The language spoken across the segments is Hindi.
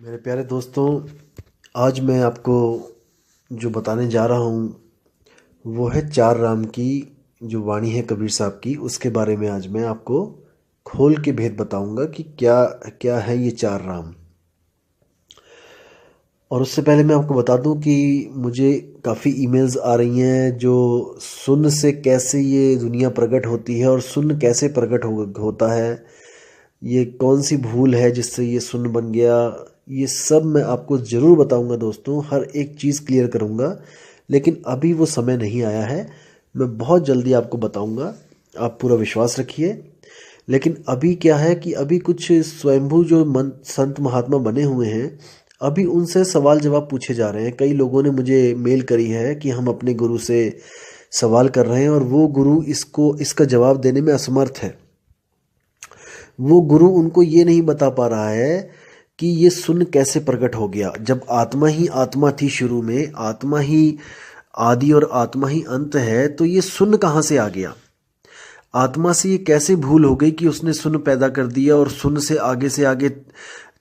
मेरे प्यारे दोस्तों, आज मैं आपको जो बताने जा रहा हूँ वो है चार राम की जो वाणी है कबीर साहब की। उसके बारे में आज मैं आपको खोल के भेद बताऊंगा कि क्या क्या है ये चार राम। और उससे पहले मैं आपको बता दूं कि मुझे काफ़ी ईमेल्स आ रही हैं जो सुन से कैसे ये दुनिया प्रकट होती है और सुन कैसे प्रकट होता है, ये कौन सी भूल है जिससे ये सुन बन गया। ये सब मैं आपको ज़रूर बताऊंगा दोस्तों, हर एक चीज़ क्लियर करूंगा। लेकिन अभी वो समय नहीं आया है, मैं बहुत जल्दी आपको बताऊंगा, आप पूरा विश्वास रखिए। लेकिन अभी क्या है कि अभी कुछ स्वयंभू जो संत महात्मा बने हुए हैं, अभी उनसे सवाल जवाब पूछे जा रहे हैं। कई लोगों ने मुझे मेल करी है कि हम अपने गुरु से सवाल कर रहे हैं और वो गुरु इसका जवाब देने में असमर्थ है। वो गुरु उनको ये नहीं बता पा रहा है कि ये सुन कैसे प्रकट हो गया। जब आत्मा ही आत्मा थी शुरू में, आत्मा ही आदि और आत्मा ही अंत है, तो ये सुन कहाँ से आ गया? आत्मा से ये कैसे भूल हो गई कि उसने सुन पैदा कर दिया और सुन से आगे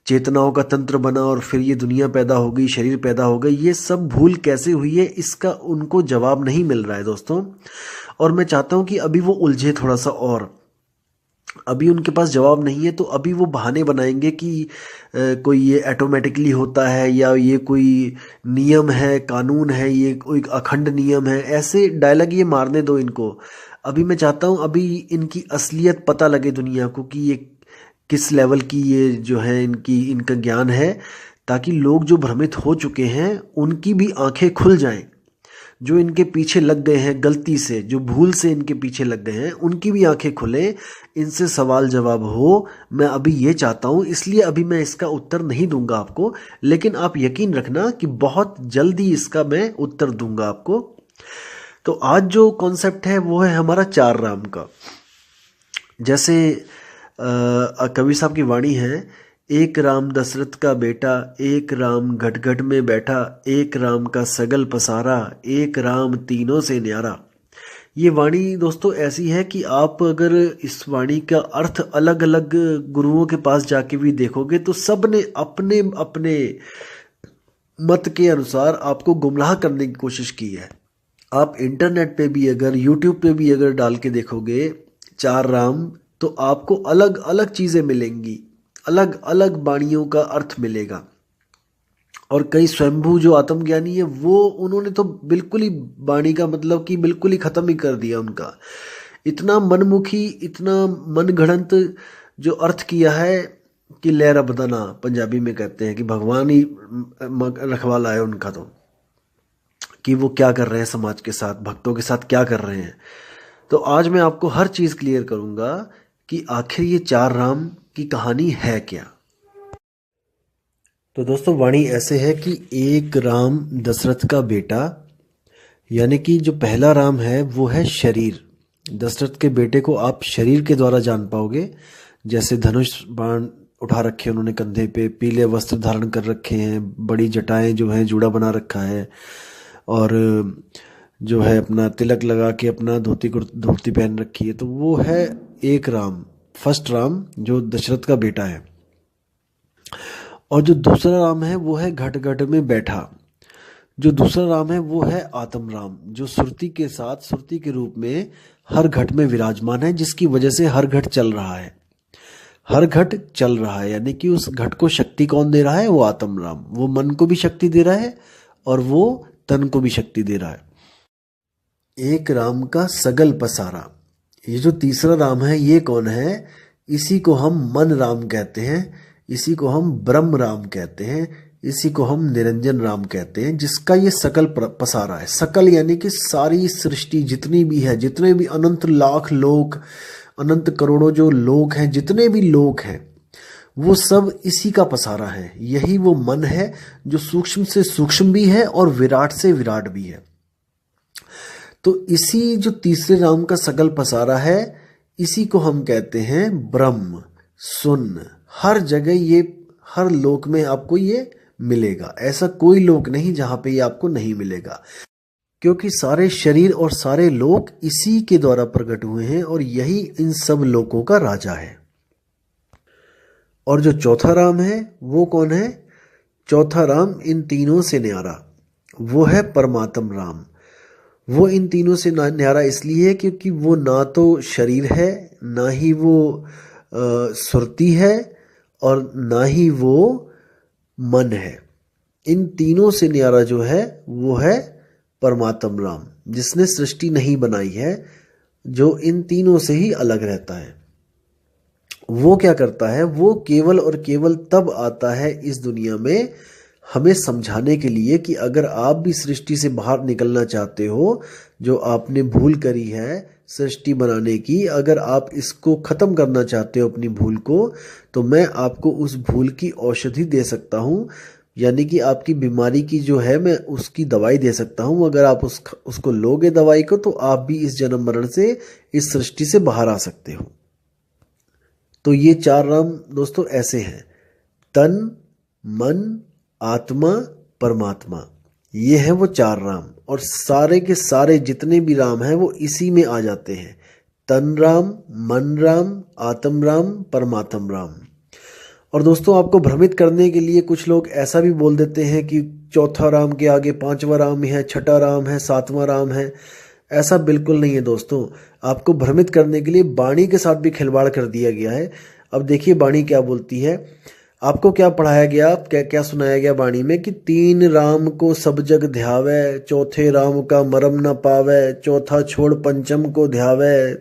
चेतनाओं का तंत्र बना और फिर ये दुनिया पैदा हो गई, शरीर पैदा हो गई। ये सब भूल कैसे हुई है, इसका उनको जवाब नहीं मिल रहा है दोस्तों। और मैं चाहता हूं कि अभी वो उलझे थोड़ा सा, और अभी उनके पास जवाब नहीं है तो अभी वो बहाने बनाएंगे कि कोई ये ऑटोमेटिकली होता है या ये कोई नियम है, कानून है, ये कोई अखंड नियम है। ऐसे डायलॉग ये मारने दो इनको। अभी मैं चाहता हूँ अभी इनकी असलियत पता लगे दुनिया को कि ये किस लेवल की ये जो है इनका ज्ञान है, ताकि लोग जो भ्रमित हो चुके हैं उनकी भी आंखें खुल जाएं। जो इनके पीछे लग गए हैं गलती से, जो भूल से इनके पीछे लग गए हैं, उनकी भी आंखें खुले, इनसे सवाल जवाब हो। मैं अभी ये चाहता हूँ, इसलिए अभी मैं इसका उत्तर नहीं दूंगा आपको, लेकिन आप यकीन रखना कि बहुत जल्दी इसका मैं उत्तर दूंगा आपको। तो आज जो कॉन्सेप्ट है वो है हमारा चार राम का। जैसे कबीर साहब की वाणी है, एक राम दशरथ का बेटा, एक राम घट घट में बैठा, एक राम का सगल पसारा, एक राम तीनों से न्यारा। ये वाणी दोस्तों ऐसी है कि आप अगर इस वाणी का अर्थ अलग अलग गुरुओं के पास जाके भी देखोगे तो सब ने अपने अपने मत के अनुसार आपको गुमराह करने की कोशिश की है। आप इंटरनेट पे भी अगर, यूट्यूब पे भी अगर डाल के देखोगे चार राम, तो आपको अलग अलग चीज़ें मिलेंगी, अलग अलग वाणियों का अर्थ मिलेगा। और कई स्वयंभू जो आत्मज्ञानी है वो उन्होंने तो बिल्कुल ही वाणी का मतलब कि बिल्कुल ही ख़त्म ही कर दिया उनका। इतना मनमुखी, इतना मनगढ़ंत जो अर्थ किया है कि लहरा बदना पंजाबी में कहते हैं कि भगवान ही रखवाला है उनका। तो कि वो क्या कर रहे हैं समाज के साथ, भक्तों के साथ क्या कर रहे हैं। तो आज मैं आपको हर चीज़ क्लियर करूंगा कि आखिर ये चार राम की कहानी है क्या। तो दोस्तों वाणी ऐसे है कि एक राम दशरथ का बेटा, यानी कि जो पहला राम है वो है शरीर। दशरथ के बेटे को आप शरीर के द्वारा जान पाओगे। जैसे धनुष बाण उठा रखे हैं उन्होंने कंधे पे, पीले वस्त्र धारण कर रखे हैं, बड़ी जटाएं जो हैं जूड़ा बना रखा है, और जो है अपना तिलक लगा के अपना धोती पहन रखी है। तो वो है एक राम, फर्स्ट राम जो दशरथ का बेटा है। और जो दूसरा राम है वो है घट घट में बैठा। जो दूसरा राम है वो है आत्म राम, जो सुरती के साथ, सुरती के रूप में हर घट में विराजमान है, जिसकी वजह से हर घट चल रहा है। हर घट चल रहा है यानी कि उस घट को शक्ति कौन दे रहा है? वो आत्म राम। वो मन को भी शक्ति दे रहा है और वो तन को भी शक्ति दे रहा है। एक राम का सगल पसारा। ये जो तीसरा राम है ये कौन है? इसी को हम मन राम कहते हैं, इसी को हम ब्रह्म राम कहते हैं, इसी को हम निरंजन राम कहते हैं, जिसका ये सकल पसारा है। सकल यानी कि सारी सृष्टि जितनी भी है, जितने भी अनंत लाख लोक, अनंत करोड़ों जो लोक हैं, जितने भी लोक हैं, वो सब इसी का पसारा है। यही वो मन है जो सूक्ष्म से सूक्ष्म भी है और विराट से विराट भी है। तो इसी जो तीसरे राम का सकल पसारा है, इसी को हम कहते हैं ब्रह्म। सुन, हर जगह ये, हर लोक में आपको ये मिलेगा। ऐसा कोई लोक नहीं जहां पे ये आपको नहीं मिलेगा, क्योंकि सारे शरीर और सारे लोक इसी के द्वारा प्रकट हुए हैं और यही इन सब लोकों का राजा है। और जो चौथा राम है वो कौन है? चौथा राम इन तीनों से न्यारा, वो है परमात्म राम। वो इन तीनों से न्यारा इसलिए है क्योंकि वो ना तो शरीर है, ना ही वो सुरती है, और ना ही वो मन है। इन तीनों से न्यारा जो है वो है परमात्म राम, जिसने सृष्टि नहीं बनाई है, जो इन तीनों से ही अलग रहता है। वो क्या करता है, वो केवल और केवल तब आता है इस दुनिया में हमें समझाने के लिए कि अगर आप भी सृष्टि से बाहर निकलना चाहते हो, जो आपने भूल करी है सृष्टि बनाने की, अगर आप इसको खत्म करना चाहते हो अपनी भूल को, तो मैं आपको उस भूल की औषधि दे सकता हूँ, यानी कि आपकी बीमारी की जो है मैं उसकी दवाई दे सकता हूँ। अगर आप उसको लोगे दवाई को, तो आप भी इस जन्म मरण से, इस सृष्टि से बाहर आ सकते हो। तो ये चार राम दोस्तों ऐसे हैं, तन, मन, आत्मा, परमात्मा। ये है वो चार राम, और सारे के सारे जितने भी राम हैं वो इसी में आ जाते हैं, तन राम, मन राम, आत्म राम, परमात्म राम। और दोस्तों आपको भ्रमित करने के लिए कुछ लोग ऐसा भी बोल देते हैं कि चौथा राम के आगे पांचवा राम है, छठा राम है, सातवां राम है। ऐसा बिल्कुल नहीं है दोस्तों। आपको भ्रमित करने के लिए वाणी के साथ भी खिलवाड़ कर दिया गया है। अब देखिए वाणी क्या बोलती है, आपको क्या पढ़ाया गया, क्या क्या सुनाया गया वाणी में कि तीन राम को सब जग ध्यावे, चौथे राम का मरम न पावे, चौथा छोड़ पंचम को ध्यावे,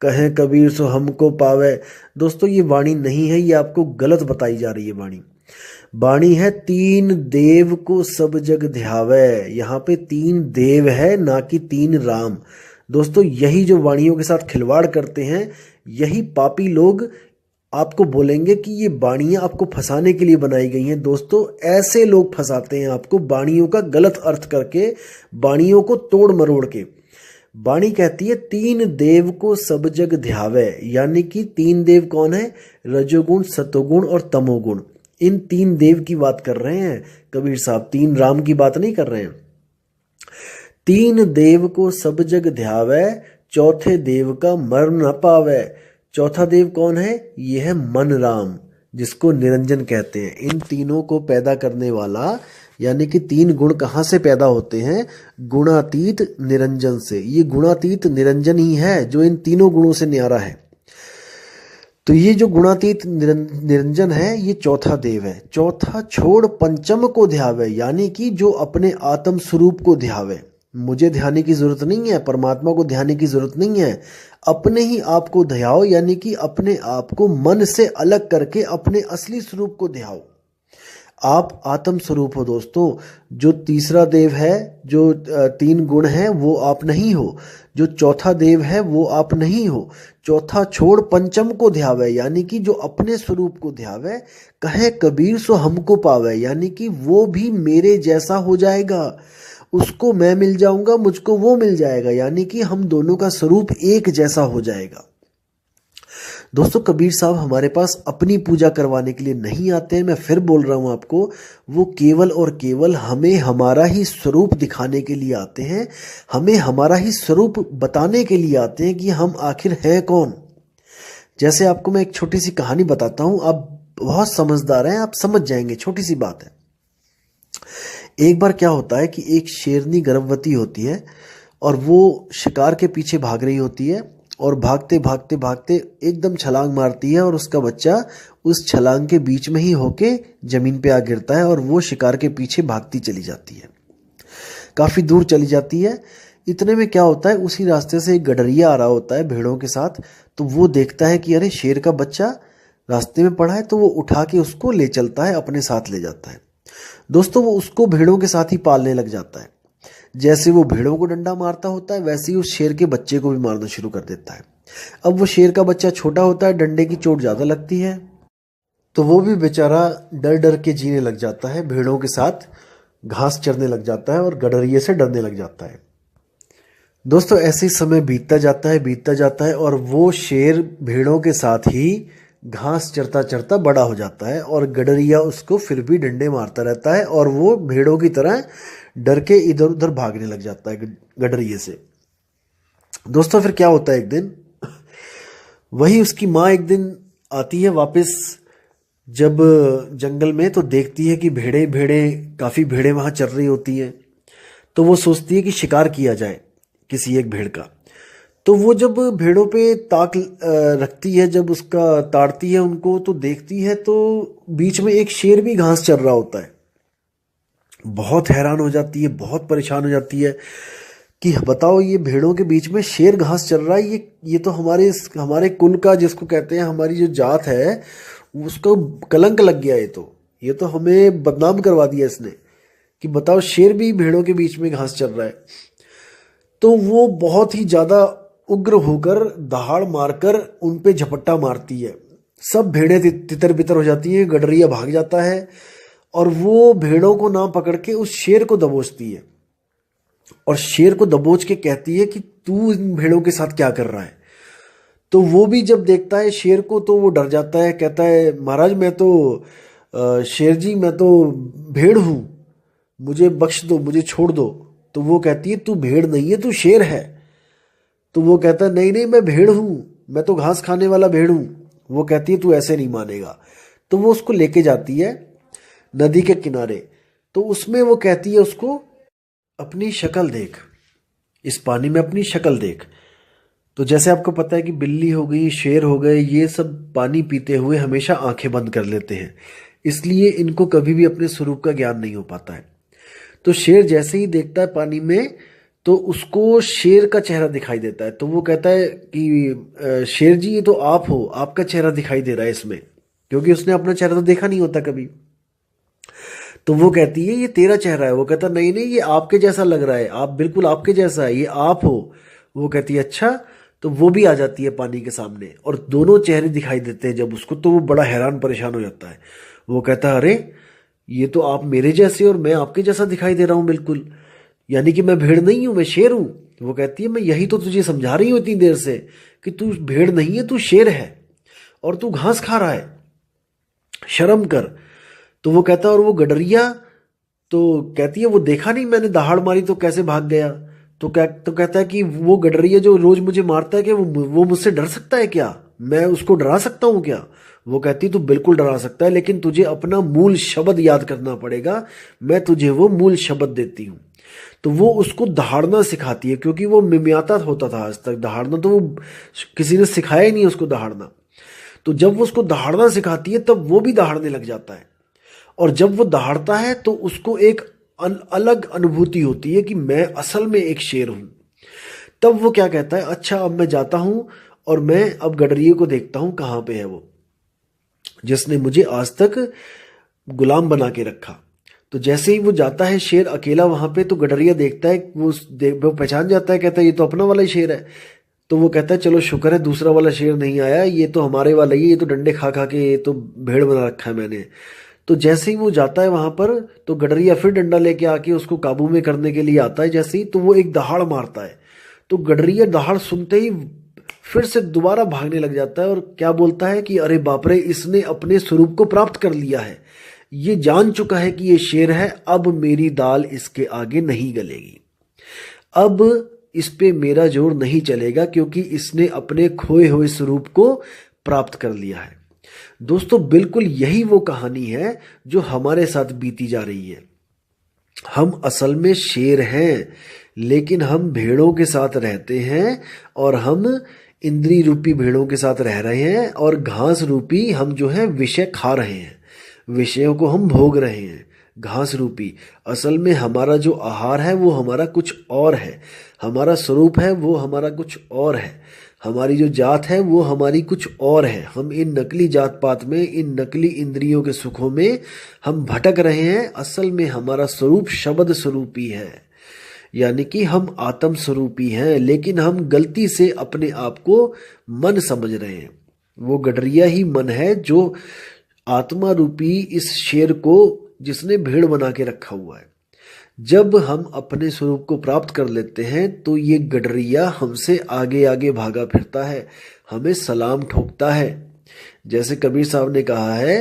कहें कबीर सो हमको पावे। दोस्तों ये वाणी नहीं है, ये आपको गलत बताई जा रही है वाणी। वाणी है तीन देव को सब जग ध्यावे। यहाँ पे तीन देव है, ना कि तीन राम। दोस्तों यही जो वाणियों के साथ खिलवाड़ करते हैं, यही पापी लोग आपको बोलेंगे कि ये वाणियां आपको फंसाने के लिए बनाई गई हैं। दोस्तों ऐसे लोग फंसाते हैं आपको वाणियों का गलत अर्थ करके, वाणियों को तोड़ मरोड़ के। वाणी कहती है तीन देव को सब जग ध्यावे, यानी कि तीन देव कौन है, रजोगुण, सतोगुण और तमोगुण। इन तीन देव की बात कर रहे हैं कबीर साहब, तीन राम की बात नहीं कर रहे हैं। तीन देव को सब जग ध्यावे, चौथे देव का मर न पावे। चौथा देव कौन है, ये है मन राम, जिसको निरंजन कहते हैं। इन तीनों को पैदा करने वाला, यानी कि तीन गुण कहाँ से पैदा होते हैं, गुणातीत निरंजन से। ये गुणातीत निरंजन ही है जो इन तीनों गुणों से न्यारा है। तो ये जो गुणातीत निरंजन है, ये चौथा देव है। चौथा छोड़ पंचम को ध्यावे, यानी कि जो अपने आत्म स्वरूप को ध्यावे। मुझे ध्याने की जरूरत नहीं है, परमात्मा को ध्याने की जरूरत नहीं है, अपने ही आप को ध्याओ, यानी कि अपने आप को मन से अलग करके अपने असली स्वरूप को ध्याओ। आप आत्म स्वरूप हो दोस्तों। जो तीसरा देव है, जो तीन गुण है, वो आप नहीं हो। जो चौथा देव है वो आप नहीं हो। चौथा छोड़ पंचम को ध्यावे, यानी कि जो अपने स्वरूप को ध्यावे, कहे कबीर सो हमको पावे, यानी कि वो भी मेरे जैसा हो जाएगा, उसको मैं मिल जाऊंगा, मुझको वो मिल जाएगा, यानी कि हम दोनों का स्वरूप एक जैसा हो जाएगा। दोस्तों कबीर साहब हमारे पास अपनी पूजा करवाने के लिए नहीं आते हैं, मैं फिर बोल रहा हूं आपको, वो केवल और केवल हमें हमारा ही स्वरूप दिखाने के लिए आते हैं, हमें हमारा ही स्वरूप बताने के लिए आते हैं कि हम आखिर हैं कौन। जैसे आपको मैं एक छोटी सी कहानी बताता हूं, आप बहुत समझदार हैं, आप समझ जाएंगे, छोटी सी बात है। एक बार क्या होता है कि एक शेरनी गर्भवती होती है और वो शिकार के पीछे भाग रही होती है, और भागते भागते भागते एकदम छलांग मारती है, और उसका बच्चा उस छलांग के बीच में ही होके जमीन पे आ गिरता है, और वो शिकार के पीछे भागती चली जाती है, काफी दूर चली जाती है। इतने में क्या होता है, उसी रास्ते से एक गडरिया आ रहा होता है भेड़ों के साथ। तो वो देखता है कि अरे शेर का बच्चा रास्ते में पड़ा है, तो वो उठा के उसको ले चलता है, अपने साथ ले जाता है। दोस्तों वो उसको भेड़ों के साथ ही पालने लग जाता है। जैसे वो भेड़ों को डंडा मारता होता है, वैसे ही उस शेर के बच्चे को भी मारना शुरू कर देता है। अब वो शेर का बच्चा छोटा होता है, डंडे की चोट ज्यादा लगती है, तो वो भी बेचारा डर डर के जीने लग जाता है, भेड़ों के साथ घास चरने लग जाता है और गडरिये से डरने लग जाता है। दोस्तों ऐसे ही समय बीतता जाता है और वो शेर भेड़ों के साथ ही घास चरता चरता बड़ा हो जाता है, और गडरिया उसको फिर भी डंडे मारता रहता है, और वो भेड़ों की तरह डर के इधर उधर भागने लग जाता है गडरिये से। दोस्तों फिर क्या होता है, एक दिन वही उसकी माँ एक दिन आती है वापस जब जंगल में तो देखती है कि भेड़े भेड़े काफ़ी भेड़े वहाँ चर रही होती हैं, तो वो सोचती है कि शिकार किया जाए किसी एक भेड़ का। तो वो जब भेड़ों पे ताक रखती है, जब उसका ताड़ती है उनको, तो देखती है तो बीच में एक शेर भी घास चर रहा होता है। बहुत हैरान हो जाती है, बहुत परेशान हो जाती है कि बताओ, ये भेड़ों के बीच में शेर घास चल रहा है, ये तो हमारे कुल का, जिसको कहते हैं हमारी जो जात है, उसको कलंक लग गया। ये तो हमें बदनाम करवा दिया इसने, कि बताओ शेर भी भेड़ों के बीच में घास चल रहा है। तो वो बहुत ही ज़्यादा उग्र होकर दहाड़ मारकर उन पे झपट्टा मारती है। सब भेड़ें तितर बितर हो जाती हैं, गडरिया भाग जाता है और वो भेड़ों को ना पकड़ के उस शेर को दबोचती है, और शेर को दबोच के कहती है कि तू इन भेड़ों के साथ क्या कर रहा है। तो वो भी जब देखता है शेर को तो वो डर जाता है, कहता है महाराज मैं तो शेर जी, मैं तो भेड़ हूँ, मुझे बख्श दो, मुझे छोड़ दो। तो वो कहती है तू भेड़ नहीं है, तू शेर है। तो वो कहता है नहीं नहीं, मैं भेड़ हूँ, मैं तो घास खाने वाला भेड़ हूँ। वो कहती है तू ऐसे नहीं मानेगा। तो वो उसको लेके जाती है नदी के किनारे। तो उसमें वो कहती है उसको, अपनी शक्ल देख, इस पानी में अपनी शक्ल देख। तो जैसे आपको पता है कि बिल्ली हो गई, शेर हो गए, ये सब पानी पीते हुए हमेशा आंखें बंद कर लेते हैं, इसलिए इनको कभी भी अपने स्वरूप का ज्ञान नहीं हो पाता है। तो शेर जैसे ही देखता है पानी में, तो उसको शेर का चेहरा दिखाई देता है। तो वो कहता है कि शेर जी ये तो आप हो, आपका चेहरा दिखाई दे रहा है इसमें, क्योंकि उसने अपना चेहरा तो देखा नहीं होता कभी। तो वो कहती है ये तेरा चेहरा है। वो कहता नहीं नहीं, ये आपके जैसा लग रहा है, आप बिल्कुल आपके जैसा है, ये आप हो। वो कहती है अच्छा। तो वो भी आ जाती है पानी के सामने और दोनों चेहरे दिखाई देते हैं जब उसको, तो वो बड़ा हैरान परेशान हो जाता है। वो कहता है अरे, ये तो आप मेरे जैसे और मैं आपके जैसा दिखाई दे रहा हूँ बिल्कुल, यानी कि मैं भेड़ नहीं हूँ, मैं शेर हूँ। वो कहती है मैं यही तो तुझे समझा रही हूँ इतनी देर से कि तू भेड़ नहीं है, तू शेर है और तू घास खा रहा है, शर्म कर। तो वो कहता है और वो गडरिया, तो कहती है वो देखा नहीं मैंने दहाड़ मारी तो कैसे भाग गया। तो कहता है कि वो गडरिया जो रोज मुझे मारता है, कि वो मुझसे डर सकता है क्या, मैं उसको डरा सकता हूँ क्या। वो कहती तू बिल्कुल डरा सकता है, लेकिन तुझे अपना मूल शब्द याद करना पड़ेगा, मैं तुझे वो मूल शब्द देती हूँ। तो वो उसको दहाड़ना सिखाती है, क्योंकि वो मिमियाता होता था आज तक, दहाड़ना तो वो किसी ने सिखाया ही नहीं उसको दहाड़ना। तो जब वो उसको दहाड़ना सिखाती है तब वो भी दहाड़ने लग जाता है, और जब वो दहाड़ता है तो उसको एक अलग अनुभूति होती है कि मैं असल में एक शेर हूं। तब वो क्या कहता है, अच्छा अब मैं जाता हूं और मैं अब गडरिये को देखता हूं कहाँ पे है वो, जिसने मुझे आज तक गुलाम बना के रखा। तो जैसे ही वो जाता है शेर अकेला वहां पे, तो गडरिया देखता है, वो पहचान जाता है, कहता है ये तो अपना वाला ही शेर है। तो वो कहता है चलो शुक्र है दूसरा वाला शेर नहीं आया, ये तो हमारे वाला ही है, ये तो डंडे खा खा के ये तो भेड़ बना रखा है मैंने। तो जैसे ही वो जाता है वहां पर, तो गडरिया फिर डंडा लेके आके उसको काबू में करने के लिए आता है। जैसे ही तो वो एक दहाड़ मारता है, तो गडरिया दहाड़ सुनते ही फिर से दोबारा भागने लग जाता है और क्या बोलता है कि अरे बाप रे, इसने अपने स्वरूप को प्राप्त कर लिया है, ये जान चुका है कि ये शेर है, अब मेरी दाल इसके आगे नहीं गलेगी, अब इस पे मेरा जोर नहीं चलेगा, क्योंकि इसने अपने खोए हुए स्वरूप को प्राप्त कर लिया है। दोस्तों बिल्कुल यही वो कहानी है जो हमारे साथ बीती जा रही है। हम असल में शेर हैं, लेकिन हम भेड़ों के साथ रहते हैं, और हम इंद्री रूपी भेड़ों के साथ रह रहे हैं, और घास रूपी हम जो है विषय खा रहे हैं, विषयों को हम भोग रहे हैं घास रूपी। असल में हमारा जो आहार है वो हमारा कुछ और है, हमारा स्वरूप है वो हमारा कुछ और है, हमारी जो जात है वो हमारी कुछ और है। हम इन नकली जात पात में, इन नकली इंद्रियों के सुखों में हम भटक रहे हैं। असल में हमारा स्वरूप शब्द स्वरूपी है, यानी कि हम आत्म स्वरूपी हैं, लेकिन हम गलती से अपने आप को मन समझ रहे हैं। वो गडरिया ही मन है जो आत्मा रूपी इस शेर को, जिसने भेड़ बना के रखा हुआ है। जब हम अपने स्वरूप को प्राप्त कर लेते हैं तो ये गडरिया हमसे आगे आगे भागा फिरता है, हमें सलाम ठोकता है। जैसे कबीर साहब ने कहा है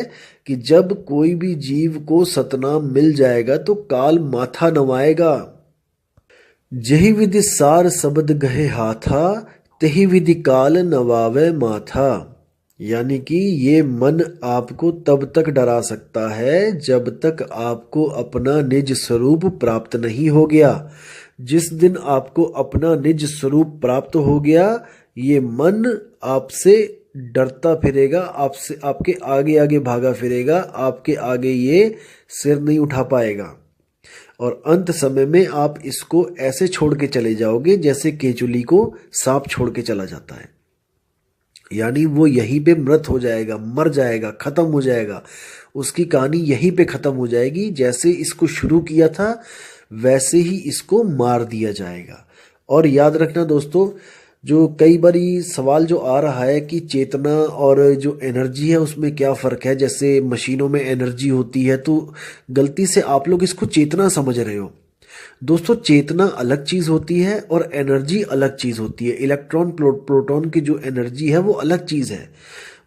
कि जब कोई भी जीव को सतनाम मिल जाएगा तो काल माथा नवाएगा। जही विधि सार शब्द गहे हाथा, तही विधि काल नवावे माथा। यानी कि ये मन आपको तब तक डरा सकता है जब तक आपको अपना निज स्वरूप प्राप्त नहीं हो गया। जिस दिन आपको अपना निज स्वरूप प्राप्त हो गया, ये मन आपसे डरता फिरेगा, आपसे आपके आगे आगे भागा फिरेगा, आपके आगे ये सिर नहीं उठा पाएगा। और अंत समय में आप इसको ऐसे छोड़ के चले जाओगे जैसे केचुली को सांप छोड़ के चला जाता है। यानी वो यहीं पे मृत हो जाएगा, मर जाएगा, खत्म हो जाएगा। उसकी कहानी यहीं पे खत्म हो जाएगी। जैसे इसको शुरू किया था वैसे ही इसको मार दिया जाएगा। और याद रखना दोस्तों, जो कई बारी सवाल जो आ रहा है कि चेतना और जो एनर्जी है उसमें क्या फ़र्क है, जैसे मशीनों में एनर्जी होती है, तो गलती से आप लोग इसको चेतना समझ रहे हो। दोस्तों, चेतना अलग चीज़ होती है और एनर्जी अलग चीज़ होती है। इलेक्ट्रॉन प्रोटॉन की जो एनर्जी है वो अलग चीज़ है।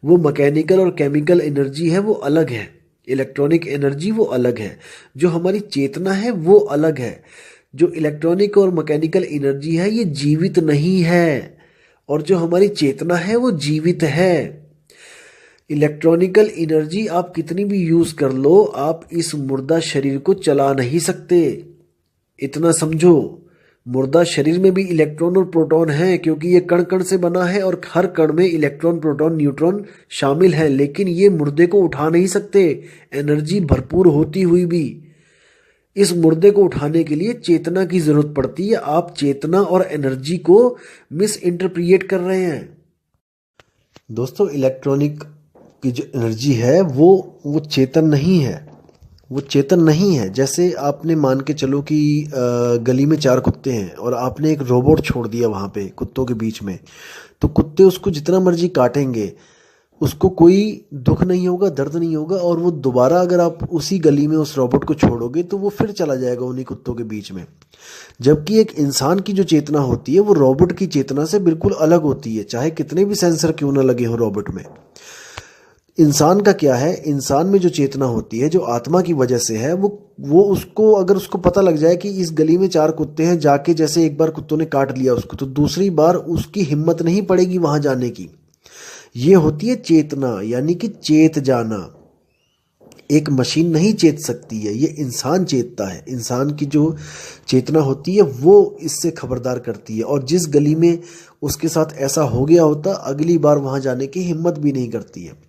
वो मैकेनिकल और केमिकल एनर्जी है वो अलग है। इलेक्ट्रॉनिक एनर्जी वो अलग है। जो हमारी चेतना है वो अलग है। जो इलेक्ट्रॉनिक और मैकेनिकल एनर्जी है ये जीवित नहीं है, और जो हमारी चेतना है वो जीवित है। इलेक्ट्रॉनिकल एनर्जी आप कितनी भी यूज़ कर लो, आप इस मुर्दा शरीर को चला नहीं सकते। इतना समझो, मुर्दा शरीर में भी इलेक्ट्रॉन और प्रोटॉन है, क्योंकि ये कण कण से बना है और हर कण में इलेक्ट्रॉन प्रोटॉन न्यूट्रॉन शामिल है। लेकिन ये मुर्दे को उठा नहीं सकते, एनर्जी भरपूर होती हुई भी। इस मुर्दे को उठाने के लिए चेतना की जरूरत पड़ती है। आप चेतना और एनर्जी को मिस इंटरप्रिएट कर रहे हैं। दोस्तों, इलेक्ट्रॉनिक की जो एनर्जी है वो चेतन नहीं है। वो चेतन नहीं है। जैसे आपने मान के चलो कि गली में 4 कुत्ते हैं और आपने एक रोबोट छोड़ दिया वहाँ पे कुत्तों के बीच में, तो कुत्ते उसको जितना मर्जी काटेंगे, उसको कोई दुख नहीं होगा, दर्द नहीं होगा, और वो दोबारा अगर आप उसी गली में उस रोबोट को छोड़ोगे तो वो फिर चला जाएगा उन्हीं कुत्तों के बीच में। जबकि एक इंसान की जो चेतना होती है वो रोबोट की चेतना से बिल्कुल अलग होती है, चाहे कितने भी सेंसर क्यों ना लगे हो रोबोट में। इंसान का क्या है, इंसान में जो चेतना होती है, जो आत्मा की वजह से है, वो उसको अगर उसको पता लग जाए कि इस गली में 4 कुत्ते हैं, जाके जैसे एक बार कुत्तों ने काट लिया उसको, तो दूसरी बार उसकी हिम्मत नहीं पड़ेगी वहां जाने की। ये होती है चेतना, यानी कि चेत जाना। एक मशीन नहीं चेत सकती है, ये इंसान चेतता है। इंसान की जो चेतना होती है वो इससे खबरदार करती है, और जिस गली में उसके साथ ऐसा हो गया होता, अगली बार वहां जाने की हिम्मत भी नहीं करती है।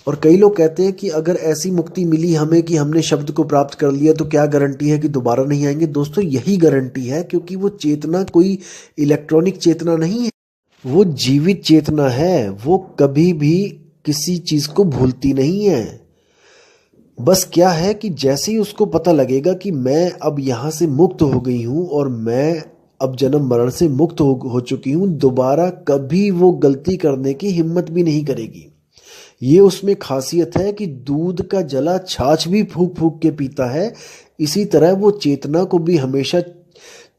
और कई लोग कहते हैं कि अगर ऐसी मुक्ति मिली हमें कि हमने शब्द को प्राप्त कर लिया, तो क्या गारंटी है कि दोबारा नहीं आएंगे। दोस्तों, यही गारंटी है, क्योंकि वो चेतना कोई इलेक्ट्रॉनिक चेतना नहीं है, वो जीवित चेतना है। वो कभी भी किसी चीज को भूलती नहीं है। बस क्या है कि जैसे ही उसको पता लगेगा कि मैं अब यहां से मुक्त हो गई हूं और मैं अब जन्म मरण से मुक्त हो चुकी हूं, दोबारा कभी वो गलती करने की हिम्मत भी नहीं करेगी। ये उसमें खासियत है कि दूध का जला छाछ भी फूक फूक के पीता है। इसी तरह वो चेतना को भी हमेशा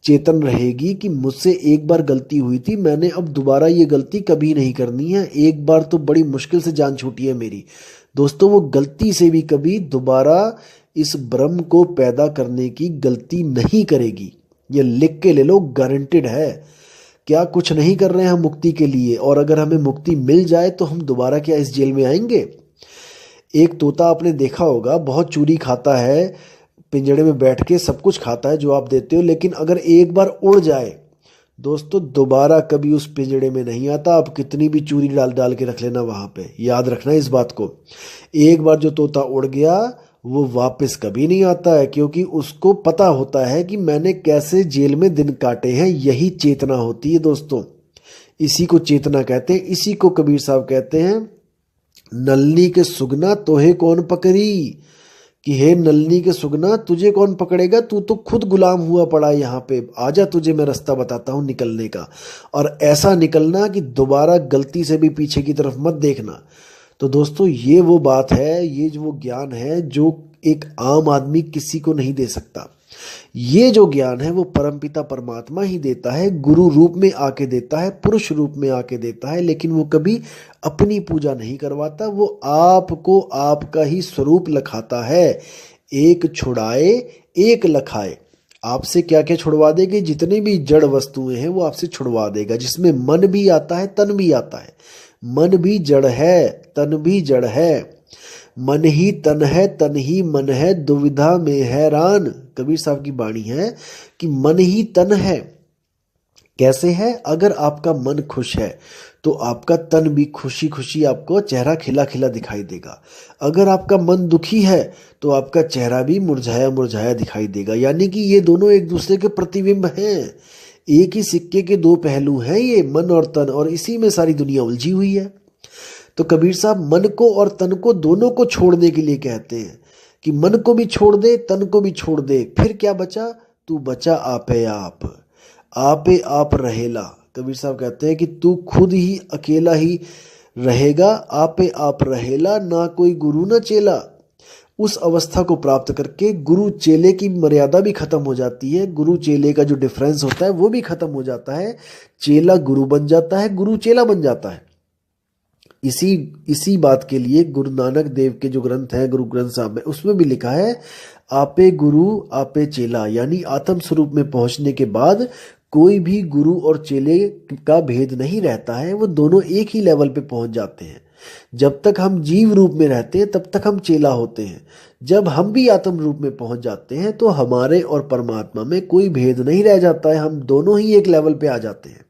चेतन रहेगी कि मुझसे एक बार गलती हुई थी, मैंने अब दोबारा ये गलती कभी नहीं करनी है। एक बार तो बड़ी मुश्किल से जान छूटी है मेरी। दोस्तों, वो गलती से भी कभी दोबारा इस ब्रह्म को पैदा करने की गलती नहीं करेगी। ये लिख के ले लो, गारंटेड है। क्या कुछ नहीं कर रहे हैं हम मुक्ति के लिए, और अगर हमें मुक्ति मिल जाए तो हम दोबारा क्या इस जेल में आएंगे। एक तोता आपने देखा होगा, बहुत चूरी खाता है, पिंजड़े में बैठ के सब कुछ खाता है जो आप देते हो, लेकिन अगर एक बार उड़ जाए दोस्तों, दोबारा कभी उस पिंजड़े में नहीं आता। आप कितनी भी चूरी डाल डाल के रख लेना वहां पे, याद रखना इस बात को। एक बार जो तोता उड़ गया वो वापस कभी नहीं आता है, क्योंकि उसको पता होता है कि मैंने कैसे जेल में दिन काटे हैं। यही चेतना होती है दोस्तों, इसी को चेतना कहते हैं। इसी को कबीर साहब कहते हैं, नलनी के सुगना तोहे कौन पकड़ी, कि हे नलनी के सुगना तुझे कौन पकड़ेगा, तू तो खुद गुलाम हुआ पड़ा है यहाँ पे, आजा तुझे मैं रास्ता बताता हूँ निकलने का। और ऐसा निकलना कि दोबारा गलती से भी पीछे की तरफ मत देखना। तो दोस्तों, ये वो बात है, ये जो वो ज्ञान है जो एक आम आदमी किसी को नहीं दे सकता। ये जो ज्ञान है वो परमपिता परमात्मा ही देता है, गुरु रूप में आके देता है, पुरुष रूप में आके देता है। लेकिन वो कभी अपनी पूजा नहीं करवाता, वो आपको आपका ही स्वरूप लखाता है। एक छुड़ाए एक लखाए। आपसे क्या क्या छुड़वा देगा, जितनी भी जड़ वस्तुएं हैं वो आपसे छुड़वा देगा, जिसमें मन भी आता है, तन भी आता है। मन भी जड़ है तन भी जड़ है, मन ही तन है तन ही मन है, दुविधा में हैरान। कबीर साहब की वाणी है कि मन ही तन है। कैसे है? अगर आपका मन खुश है तो आपका तन भी खुशी खुशी, आपको चेहरा खिला खिला दिखाई देगा। अगर आपका मन दुखी है तो आपका चेहरा भी मुरझाया मुरझाया दिखाई देगा। यानी कि ये दोनों एक दूसरे के प्रतिबिंब हैं, एक ही सिक्के के दो पहलू हैं ये मन और तन, और इसी में सारी दुनिया उलझी हुई है। तो कबीर साहब मन को और तन को दोनों को छोड़ने के लिए कहते हैं कि मन को भी छोड़ दे, तन को भी छोड़ दे, फिर क्या बचा? तू बचा आपे आप, आपे आप रहेला। कबीर साहब कहते हैं कि तू खुद ही अकेला ही रहेगा, आपे आप रहेला, ना कोई गुरु ना चेला। उस अवस्था को प्राप्त करके गुरु चेले की मर्यादा भी खत्म हो जाती है, गुरु चेले का जो डिफरेंस होता है वो भी खत्म हो जाता है, चेला गुरु बन जाता है, गुरु चेला बन जाता है। इसी बात के लिए गुरु नानक देव के जो ग्रंथ हैं, गुरु ग्रंथ साहब में, उसमें भी लिखा है आपे गुरु आपे चेला। यानी आत्म स्वरूप में पहुंचने के बाद कोई भी गुरु और चेले का भेद नहीं रहता है, वो दोनों एक ही लेवल पे पहुंच जाते हैं। जब तक हम जीव रूप में रहते हैं तब तक हम चेला होते हैं, जब हम भी आत्म रूप में पहुंच जाते हैं तो हमारे और परमात्मा में कोई भेद नहीं रह जाता है, हम दोनों ही एक लेवल पे आ जाते हैं।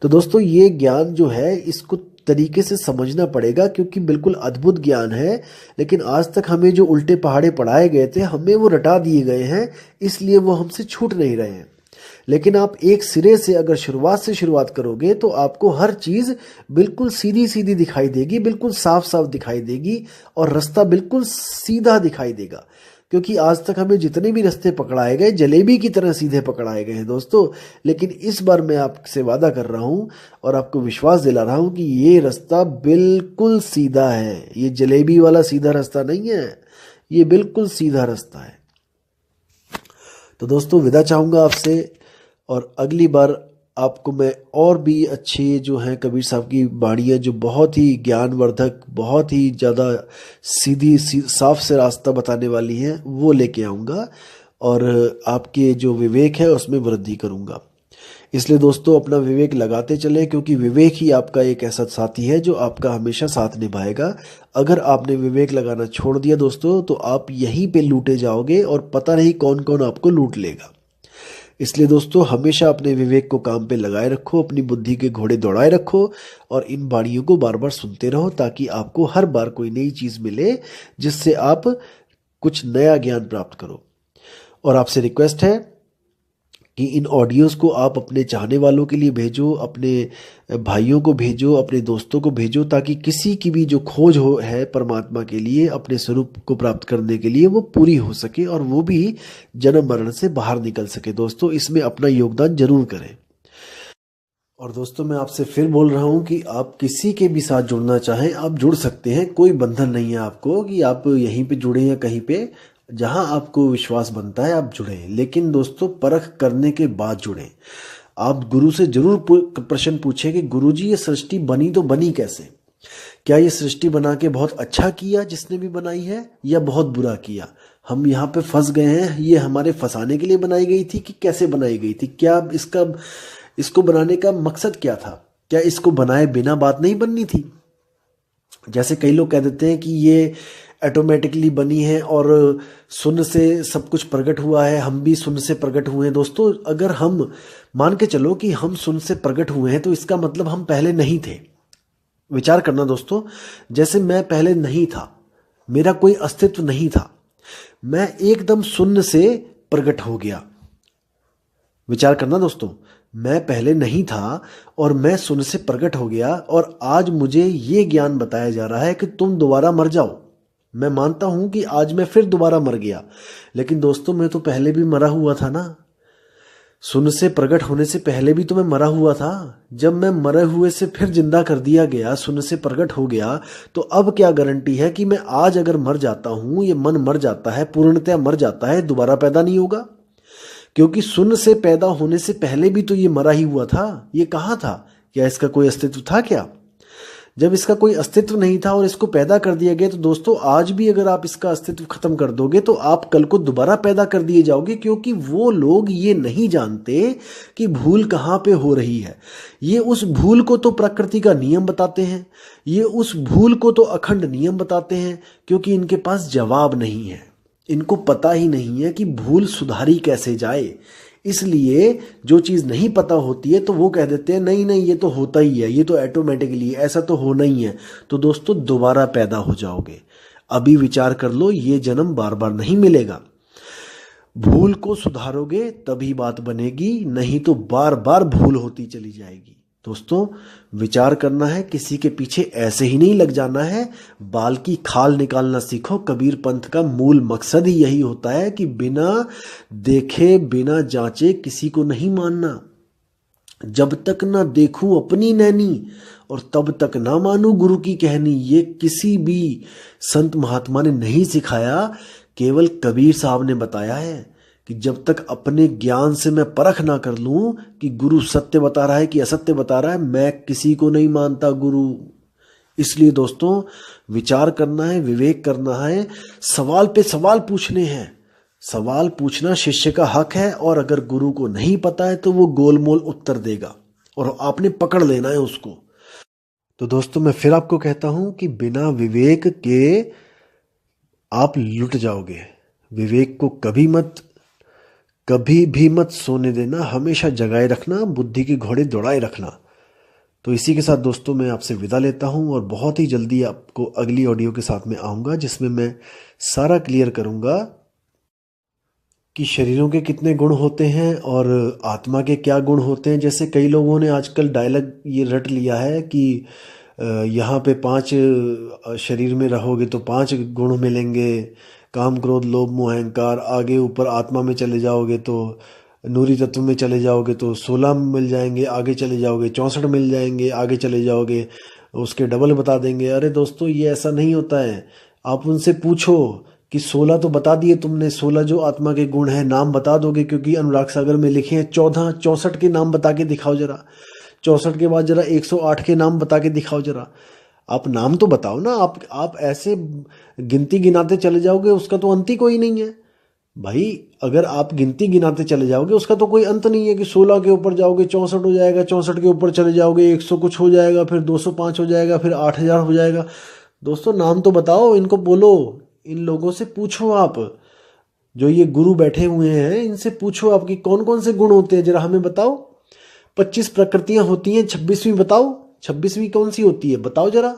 तो दोस्तों ये ज्ञान जो है इसको तरीके से समझना पड़ेगा, क्योंकि बिल्कुल अद्भुत ज्ञान है, लेकिन आज तक हमें जो उल्टे पहाड़े पढ़ाए गए थे हमें वो रटा दिए गए हैं, इसलिए वो हमसे छूट नहीं रहे हैं। लेकिन आप एक सिरे से अगर शुरुआत करोगे तो आपको हर चीज बिल्कुल सीधी सीधी दिखाई देगी, बिल्कुल साफ साफ दिखाई देगी, और रास्ता बिल्कुल सीधा दिखाई देगा। क्योंकि आज तक हमें जितने भी रास्ते पकड़ाए गए जलेबी की तरह सीधे पकड़ाए गए हैं दोस्तों, लेकिन इस बार मैं आपसे वादा कर रहा हूं और आपको विश्वास दिला रहा हूं कि ये रास्ता बिल्कुल सीधा है, ये जलेबी वाला सीधा रास्ता नहीं है, ये बिल्कुल सीधा रास्ता है। तो दोस्तों विदा चाहूंगा आपसे, और अगली बार आपको मैं और भी अच्छे जो हैं कबीर साहब की वाणियाँ जो बहुत ही ज्ञानवर्धक, बहुत ही ज़्यादा साफ से रास्ता बताने वाली हैं वो लेके आऊँगा, और आपके जो विवेक है उसमें वृद्धि करूँगा। इसलिए दोस्तों अपना विवेक लगाते चलें, क्योंकि विवेक ही आपका एक ऐसा साथी है जो आपका हमेशा साथ निभाएगा। अगर आपने विवेक लगाना छोड़ दिया दोस्तों तो आप यहीं पे लूटे जाओगे और पता नहीं कौन कौन आपको लूट लेगा। इसलिए दोस्तों हमेशा अपने विवेक को काम पे लगाए रखो, अपनी बुद्धि के घोड़े दौड़ाए रखो, और इन वाणियों को बार बार सुनते रहो, ताकि आपको हर बार कोई नई चीज़ मिले जिससे आप कुछ नया ज्ञान प्राप्त करो। और आपसे रिक्वेस्ट है कि इन ऑडियोज़ को आप अपने चाहने वालों के लिए भेजो, अपने भाइयों को भेजो, अपने दोस्तों को भेजो, ताकि किसी की भी जो खोज है परमात्मा के लिए, अपने स्वरूप को प्राप्त करने के लिए, वो पूरी हो सके और वो भी जन्म मरण से बाहर निकल सके। दोस्तों इसमें अपना योगदान जरूर करें। और दोस्तों मैं आपसे फिर बोल रहा हूँ कि आप किसी के भी साथ जुड़ना चाहें आप जुड़ सकते हैं, कोई बंधन नहीं है आपको कि आप यहीं पे जुड़ें या कहीं पे, जहां आपको विश्वास बनता है आप जुड़ें, लेकिन दोस्तों परख करने के बाद जुड़ें। आप गुरु से जरूर प्रश्न पूछें कि गुरुजी ये सृष्टि बनी तो बनी कैसे? क्या ये सृष्टि बना के बहुत अच्छा किया जिसने भी बनाई है, या बहुत बुरा किया? हम यहाँ पे फंस गए हैं, ये हमारे फंसाने के लिए बनाई गई थी कि कैसे बनाई गई थी? क्या इसको बनाने का मकसद क्या था? क्या इसको बनाए बिना बात नहीं बननी थी? जैसे कई लोग कह देते हैं कि ये ऑटोमेटिकली बनी है और शून्य से सब कुछ प्रकट हुआ है, हम भी शून्य से प्रकट हुए हैं। दोस्तों अगर हम मान के चलो कि हम शून्य से प्रकट हुए हैं तो इसका मतलब हम पहले नहीं थे। विचार करना दोस्तों, जैसे मैं पहले नहीं था, मेरा कोई अस्तित्व नहीं था, मैं एकदम शून्य से प्रकट हो गया। विचार करना दोस्तों, मैं पहले नहीं था और मैं शून्य से प्रकट हो गया, और आज मुझे ये ज्ञान बताया जा रहा है कि तुम दोबारा मर जाओ। मैं मानता हूं कि आज मैं फिर दोबारा मर गया, लेकिन दोस्तों मैं तो पहले भी मरा हुआ था ना। शून्य से प्रकट होने से पहले भी तो मैं मरा हुआ था। जब मैं मरे हुए से फिर जिंदा कर दिया गया, शून्य से प्रकट हो गया, तो अब क्या गारंटी है कि मैं आज अगर मर जाता हूं, ये मन मर जाता है, पूर्णतया मर जाता है, दोबारा पैदा नहीं होगा? क्योंकि शून्य से पैदा होने से पहले भी तो ये मरा ही हुआ था। ये कहाँ था? क्या इसका कोई अस्तित्व था क्या? जब इसका कोई अस्तित्व नहीं था और इसको पैदा कर दिया गया, तो दोस्तों आज भी अगर आप इसका अस्तित्व खत्म कर दोगे तो आप कल को दोबारा पैदा कर दिए जाओगे, क्योंकि वो लोग ये नहीं जानते कि भूल कहाँ पे हो रही है। ये उस भूल को तो प्रकृति का नियम बताते हैं, ये उस भूल को तो अखंड नियम बताते हैं, क्योंकि इनके पास जवाब नहीं है। इनको पता ही नहीं है कि भूल सुधारी कैसे जाए। इसलिए जो चीज़ नहीं पता होती है तो वो कह देते हैं नहीं नहीं ये तो होता ही है, ये तो ऑटोमेटिकली, ऐसा तो होना ही है। तो दोस्तों दोबारा पैदा हो जाओगे। अभी विचार कर लो, ये जन्म बार बार नहीं मिलेगा। भूल को सुधारोगे तभी बात बनेगी, नहीं तो बार बार भूल होती चली जाएगी। दोस्तों विचार करना है, किसी के पीछे ऐसे ही नहीं लग जाना है। बाल की खाल निकालना सीखो। कबीर पंथ का मूल मकसद ही यही होता है कि बिना देखे बिना जांचे किसी को नहीं मानना। जब तक ना देखूं अपनी नैनी और तब तक ना मानूं गुरु की कहनी। ये किसी भी संत महात्मा ने नहीं सिखाया, केवल कबीर साहब ने बताया है कि जब तक अपने ज्ञान से मैं परख ना कर लूं कि गुरु सत्य बता रहा है कि असत्य बता रहा है, मैं किसी को नहीं मानता गुरु। इसलिए दोस्तों विचार करना है, विवेक करना है, सवाल पे सवाल पूछने हैं। सवाल पूछना शिष्य का हक है, और अगर गुरु को नहीं पता है तो वो गोलमोल उत्तर देगा और आपने पकड़ लेना है उसको। तो दोस्तों मैं फिर आपको कहता हूं कि बिना विवेक के आप लुट जाओगे। विवेक को कभी भी मत सोने देना, हमेशा जगाए रखना, बुद्धि के घोड़े दौड़ाए रखना। तो इसी के साथ दोस्तों मैं आपसे विदा लेता हूं, और बहुत ही जल्दी आपको अगली ऑडियो के साथ में आऊँगा, जिसमें मैं सारा क्लियर करूँगा कि शरीरों के कितने गुण होते हैं और आत्मा के क्या गुण होते हैं। जैसे कई लोगों ने आजकल डायलॉग ये रट लिया है कि यहाँ पे 5 शरीर में रहोगे तो 5 गुण मिलेंगे, काम क्रोध लोभ मोह अहंकार। आगे ऊपर आत्मा में चले जाओगे तो नूरी तत्व में चले जाओगे तो 16 मिल जाएंगे, आगे चले जाओगे 64 मिल जाएंगे, आगे चले जाओगे उसके डबल बता देंगे। अरे दोस्तों ये ऐसा नहीं होता है। आप उनसे पूछो कि 16 तो बता दिए तुमने, 16 जो आत्मा के गुण हैं नाम बता दोगे, क्योंकि अनुराग सागर में लिखे हैं 14, 64 के नाम बता के दिखाओ जरा। 64 के बाद जरा 108 के नाम बता के दिखाओ जरा। आप नाम तो बताओ ना। आप ऐसे गिनती गिनाते चले जाओगे, उसका तो अंत ही कोई नहीं है भाई। अगर आप गिनती गिनाते चले जाओगे उसका तो कोई अंत नहीं है कि 16 के ऊपर जाओगे 64 हो जाएगा, 64 के ऊपर चले जाओगे 100 कुछ हो जाएगा, फिर 205 हो जाएगा, फिर 8000 हो जाएगा। दोस्तों नाम तो बताओ, इनको बोलो, इन लोगों से पूछो। आप जो ये गुरु बैठे हुए हैं इनसे पूछो आपकी कौन कौन से गुण होते हैं, जरा हमें बताओ। 25 प्रकृतियां होती हैं, 26वीं बताओ, 26वीं कौन सी होती है बताओ जरा।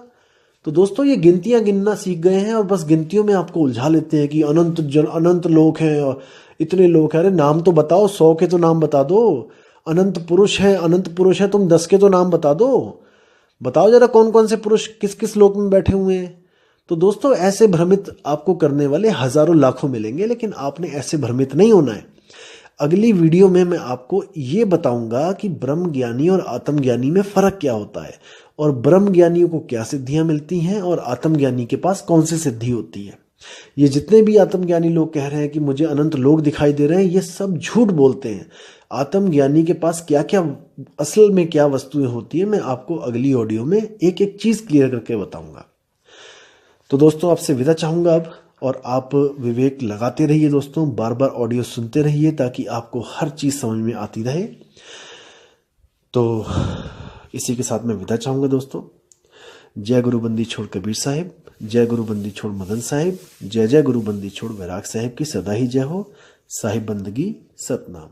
तो दोस्तों ये गिनतियां गिनना सीख गए हैं और बस गिनतियों में आपको उलझा लेते हैं कि अनंत लोक हैं और इतने लोग हैं। अरे नाम तो बताओ, 100 के तो नाम बता दो। अनंत पुरुष है, तुम 10 के तो नाम बता दो। बताओ जरा कौन कौन से पुरुष किस किस लोक में बैठे हुए हैं। तो दोस्तों ऐसे भ्रमित आपको करने वाले हजारों लाखों मिलेंगे, लेकिन आपने ऐसे भ्रमित नहीं होना है। अगली वीडियो में मैं आपको ये बताऊंगा कि ब्रह्म ज्ञानी और आत्मज्ञानी में फर्क क्या होता है, और ब्रह्म ज्ञानियों को क्या सिद्धियां मिलती हैं और आत्मज्ञानी के पास कौन सी सिद्धि होती है। ये जितने भी आत्मज्ञानी लोग कह रहे हैं कि मुझे अनंत लोग दिखाई दे रहे हैं, ये सब झूठ बोलते हैं। आत्मज्ञानी के पास क्या क्या असल में क्या वस्तुएं होती है, मैं आपको अगली ऑडियो में एक एक चीज क्लियर करके बताऊंगा। तो दोस्तों आपसे विदा चाहूंगा अब, और आप विवेक लगाते रहिए दोस्तों, बार बार ऑडियो सुनते रहिए ताकि आपको हर चीज समझ में आती रहे। तो इसी के साथ मैं विदा चाहूंगा दोस्तों। जय गुरु बंदी छोड़ कबीर साहिब, जय गुरु बंदी छोड़ मदन साहिब, जय जय गुरु बंदी छोड़ वैराग साहिब की सदा ही जय हो। साहिब बंदगी सतनाम।